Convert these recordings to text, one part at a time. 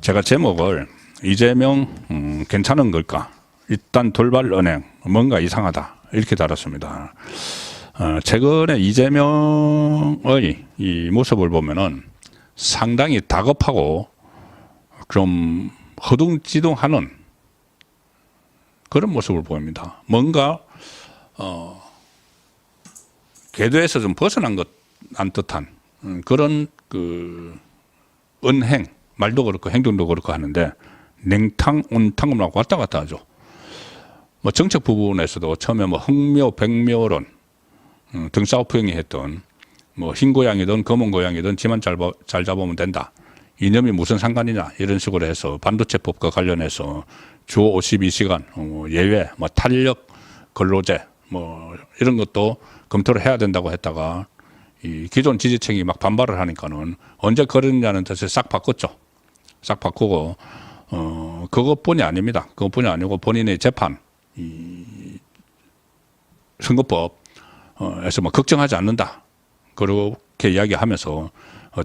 제가 제목을 이재명 괜찮은 걸까? 일단 돌발 은행 뭔가 이상하다 이렇게 달았습니다. 최근에 이재명의 이 모습을 보면은 상당히 다급하고 좀 허둥지둥하는 그런 모습을 보입니다. 뭔가 궤도에서 좀 벗어난 듯한 그런 그 은행 말도 그렇고 행동도 그렇고 하는데 냉탕 온탕을 막 왔다 갔다 하죠. 뭐 정책 부분에서도 처음에 뭐 흑묘 백묘론 등싸우프형이 했던 뭐 흰 고양이든 검은 고양이든 지만 잘 잡으면 된다. 이념이 무슨 상관이냐 이런 식으로 해서 반도체법과 관련해서 주 52시간 예외 뭐 탄력 근로제 뭐 이런 것도 검토를 해야 된다고 했다가 이 기존 지지층이 막 반발을 하니까는 언제 그러느냐는 뜻을 싹 바꿨죠. 싹 바꾸고 그것뿐이 아닙니다. 그것뿐이 아니고 본인의 재판 이 선거법에서 뭐 걱정하지 않는다. 그렇게 이야기하면서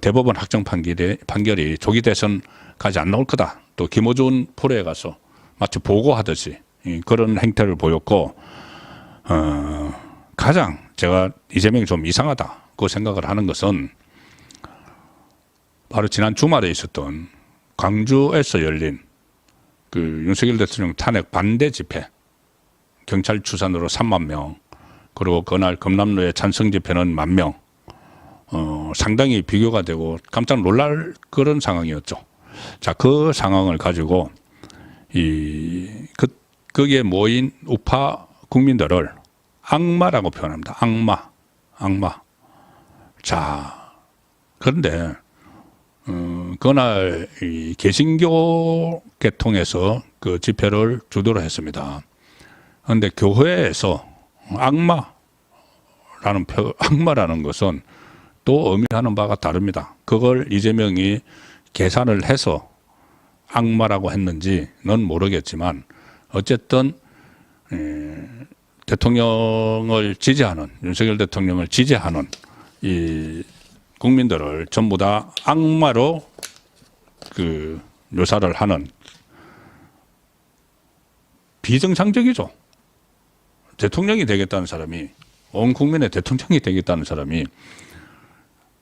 대법원 확정 판결이 조기 대선 가지 안 나올 거다. 또 김어준 프로에 가서 마치 보고하듯이 그런 행태를 보였고 가장 제가 이재명이 좀 이상하다고 생각을 하는 것은 바로 지난 주말에 있었던 광주에서 열린 그 윤석열 대통령 탄핵 반대 집회 경찰 추산으로 3만 명 그리고 그날 금남로의 찬성 집회는 1만 명 상당히 비교가 되고 깜짝 놀랄 그런 상황이었죠. 자, 그 상황을 가지고 거기에 모인 우파 국민들을 악마라고 표현합니다. 악마. 자, 그런데 그날 이 개신교 계통에서 그 집회를 주도를 했습니다. 그런데 교회에서 악마라는 것은 또 의미하는 바가 다릅니다. 그걸 이재명이 계산을 해서 악마라고 했는지는 모르겠지만 어쨌든 대통령을 지지하는 윤석열 대통령을 지지하는 이 국민들을 전부 다 악마로 그 묘사를 하는 비정상적이죠. 대통령이 되겠다는 사람이 온 국민의 대통령이 되겠다는 사람이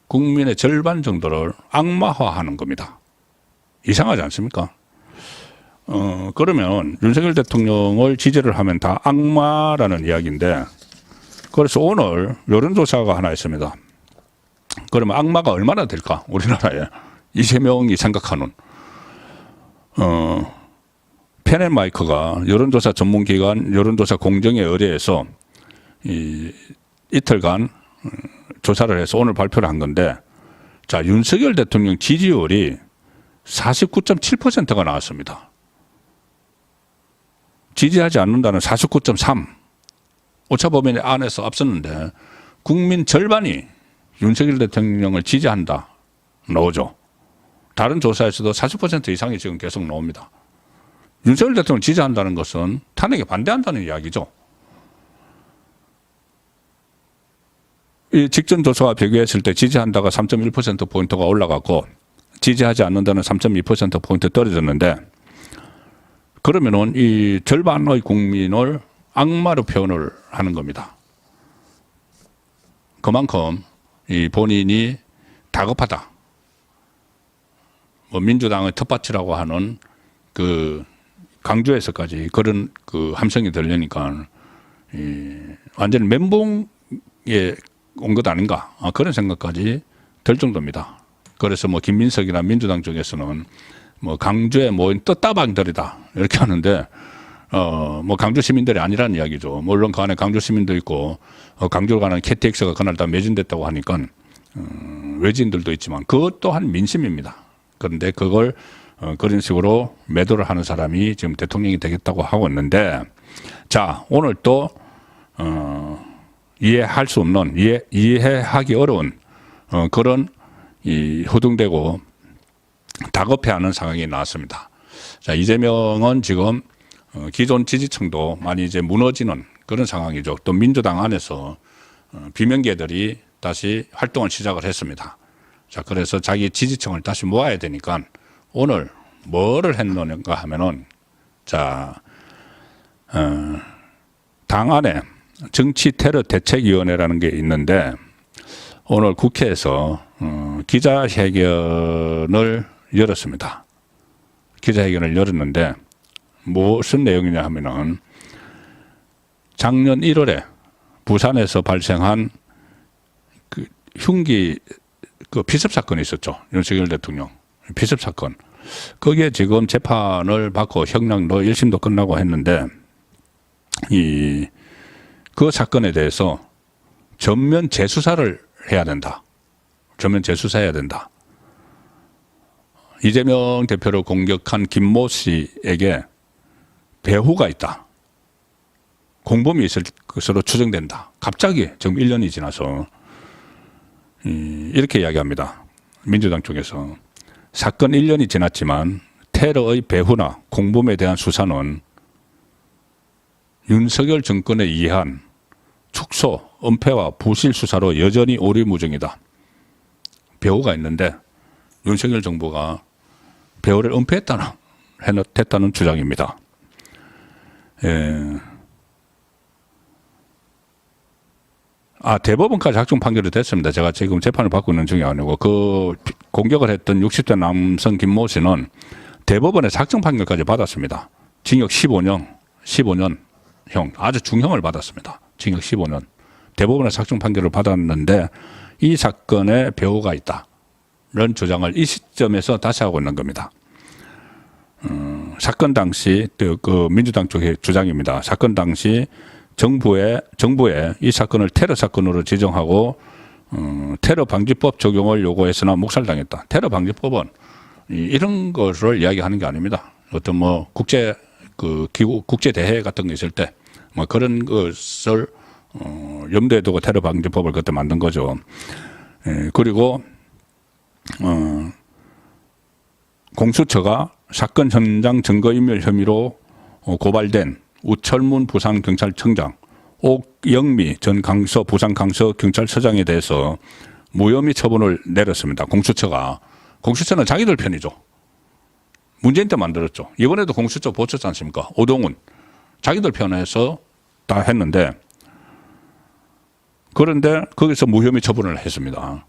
국민의 절반 정도를 악마화하는 겁니다. 이상하지 않습니까? 그러면 윤석열 대통령을 지지를 하면 다 악마라는 이야기인데 그래서 오늘 여론조사가 하나 있습니다. 그러면 악마가 얼마나 될까? 우리나라에 이재명이 생각하는 펜앤마이크가 여론조사 전문기관 여론조사 공정에 의뢰해서 이틀간 조사를 해서 오늘 발표를 한 건데 자, 윤석열 대통령 지지율이 49.7%가 나왔습니다. 지지하지 않는다는 49.3. 오차범위 안에서 앞섰는데 국민 절반이 윤석열 대통령을 지지한다 나오죠. 다른 조사에서도 40% 이상이 지금 계속 나옵니다. 윤석열 대통령을 지지한다는 것은 탄핵에 반대한다는 이야기죠. 이 직전 조사와 비교했을 때 지지한다가 3.1%포인트가 올라갔고 지지하지 않는다는 3.2%포인트 떨어졌는데 그러면은 이 절반의 국민을 악마로 표현을 하는 겁니다. 그만큼 이 본인이 다급하다. 뭐 민주당의 텃밭이라고 하는 그 강주에서까지 그런 그 함성이 들리니까 완전히 멘붕에 온 것 아닌가 그런 생각까지 들 정도입니다. 그래서 뭐 김민석이나 민주당 쪽에서는 뭐 강주에 모인 떴다방들이다 이렇게 하는데 뭐 강주 시민들이 아니라는 이야기죠. 물론 그 안에 강주 시민도 있고 강주로 가는 KTX가 그날 다 매진됐다고 하니까 외지인들도 있지만 그것 또한 민심입니다. 그런데 그걸 그런 식으로 매도를 하는 사람이 지금 대통령이 되겠다고 하고 있는데 자, 오늘 또 이해할 수 없는 이해하기 어려운 그런 이 허둥대고 다급해하는 상황이 나왔습니다. 자, 이재명은 지금 기존 지지층도 많이 이제 무너지는 그런 상황이죠. 또 민주당 안에서 비명계들이 다시 활동을 시작을 했습니다. 자, 그래서 자기 지지층을 다시 모아야 되니까 오늘 뭐를 했는가 하면은 자, 당 안에 정치 테러 대책위원회라는 게 있는데 오늘 국회에서 기자회견을 열었습니다. 기자회견을 열었는데 무슨 내용이냐 하면은 작년 1월에 부산에서 발생한 그 흉기 그 피습 사건이 있었죠. 윤석열 대통령 피습 사건. 거기에 지금 재판을 받고 형량도 1심도 끝나고 했는데 그 사건에 대해서 전면 재수사를 해야 된다. 전면 재수사해야 된다. 이재명 대표를 공격한 김모 씨에게 배후가 있다. 공범이 있을 것으로 추정된다. 갑자기 지금 1년이 지나서 이렇게 이야기합니다. 민주당 쪽에서 사건 1년이 지났지만 테러의 배후나 공범에 대한 수사는 윤석열 정권에 의한 축소, 은폐와 부실 수사로 여전히 오리무중이다. 배후가 있는데 윤석열 정부가 배후를 은폐했다는 주장입니다. 대법원까지 확정 판결이 됐습니다. 제가 지금 재판을 받고 있는 중이 아니고 그 공격을 했던 60대 남성 김모 씨는 대법원에서 확정 판결까지 받았습니다. 징역 15년형 아주 중형을 받았습니다. 징역 15년. 대법원에서 확정 판결을 받았는데 이 사건에 배후가 있다. 이런 주장을 이 시점에서 다시 하고 있는 겁니다. 사건 당시 그 민주당 쪽의 주장입니다. 사건 당시 정부에 이 사건을 테러 사건으로 지정하고 테러 방지법 적용을 요구했으나 묵살당했다. 테러 방지법은 이런 것을 이야기하는 게 아닙니다. 어떤 뭐 국제 대회 같은 거 있을 때 뭐 그런 것을 염두에 두고 테러 방지법을 그때 만든 거죠. 그리고 공수처가 사건 현장 증거인멸 혐의로 고발된 우철문 부산경찰청장, 옥영미 전 부산 강서경찰서장에 대해서 무혐의 처분을 내렸습니다. 공수처는 자기들 편이죠. 문재인 때 만들었죠. 이번에도 공수처 보쳤지 않습니까? 오동훈. 자기들 편에서 다 했는데 그런데 거기서 무혐의 처분을 했습니다.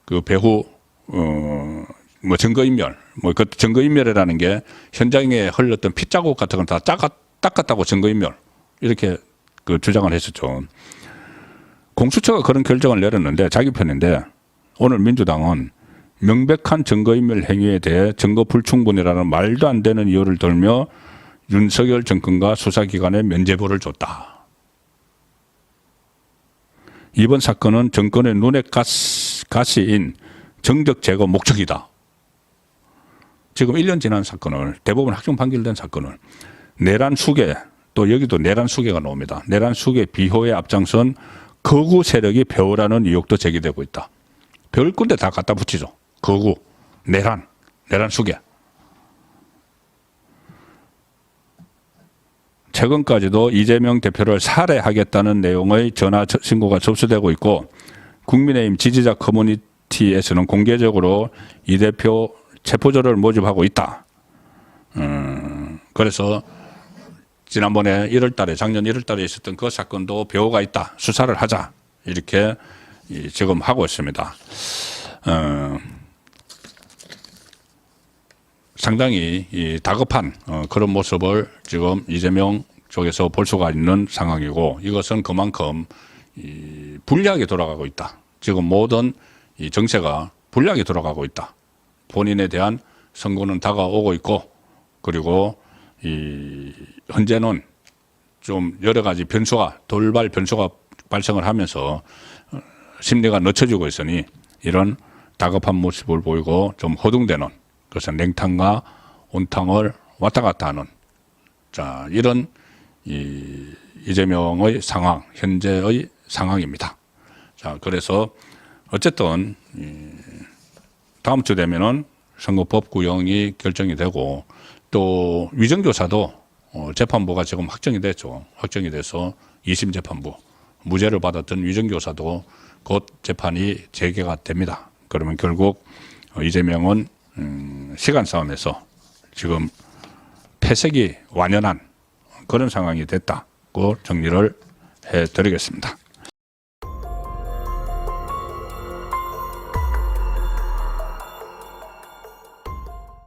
그 배후 뭐 증거인멸, 그 증거인멸이라는 게 현장에 흘렀던 핏자국 같은 건 다 닦았다고 증거인멸 이렇게 그 주장을 했었죠. 공수처가 그런 결정을 내렸는데 자기 편인데 오늘 민주당은 명백한 증거인멸 행위에 대해 증거 불충분이라는 말도 안 되는 이유를 들며 윤석열 정권과 수사기관에 면죄부를 줬다. 이번 사건은 정권의 눈에 가시인 정적 제거 목적이다. 지금 1년 지난 사건을 대법원 확정 판결된 사건을 내란 수계 또 여기도 내란 수계가 나옵니다. 내란 수계 비호에 앞장선 거구 세력이 배후라는 의혹도 제기되고 있다. 배울 건데 다 갖다 붙이죠. 거구, 내란 수계. 최근까지도 이재명 대표를 살해하겠다는 내용의 전화 신고가 접수되고 있고 국민의힘 지지자 커뮤니티에서는 공개적으로 이 대표 체포조를 모집하고 있다. 그래서 지난번에 작년 1월 달에 있었던 그 사건도 배후가 있다. 수사를 하자. 이렇게 지금 하고 있습니다. 상당히 다급한 그런 모습을 지금 이재명 쪽에서 볼 수가 있는 상황이고 이것은 그만큼 불리하게 돌아가고 있다. 지금 모든 이 정세가 불리하게 돌아가고 있다. 본인에 대한 선고는 다가오고 있고 그리고 현재는 좀 여러 가지 돌발 변수가 발생을 하면서 심리가 늦춰지고 있으니 이런 다급한 모습을 보이고 좀 허둥대는 그래서 냉탕과 온탕을 왔다 갔다 하는 이런 이재명의 상황, 현재의 상황입니다. 그래서 어쨌든 다음 주 되면은 선거법 구형이 결정이 되고 또 위정교사도 재판부가 지금 확정이 됐죠. 확정이 돼서 2심 재판부 무죄를 받았던 위정교사도 곧 재판이 재개가 됩니다. 그러면 결국 이재명은 시간 싸움에서 지금 폐색이 완연한 그런 상황이 됐다고 정리를 해드리겠습니다.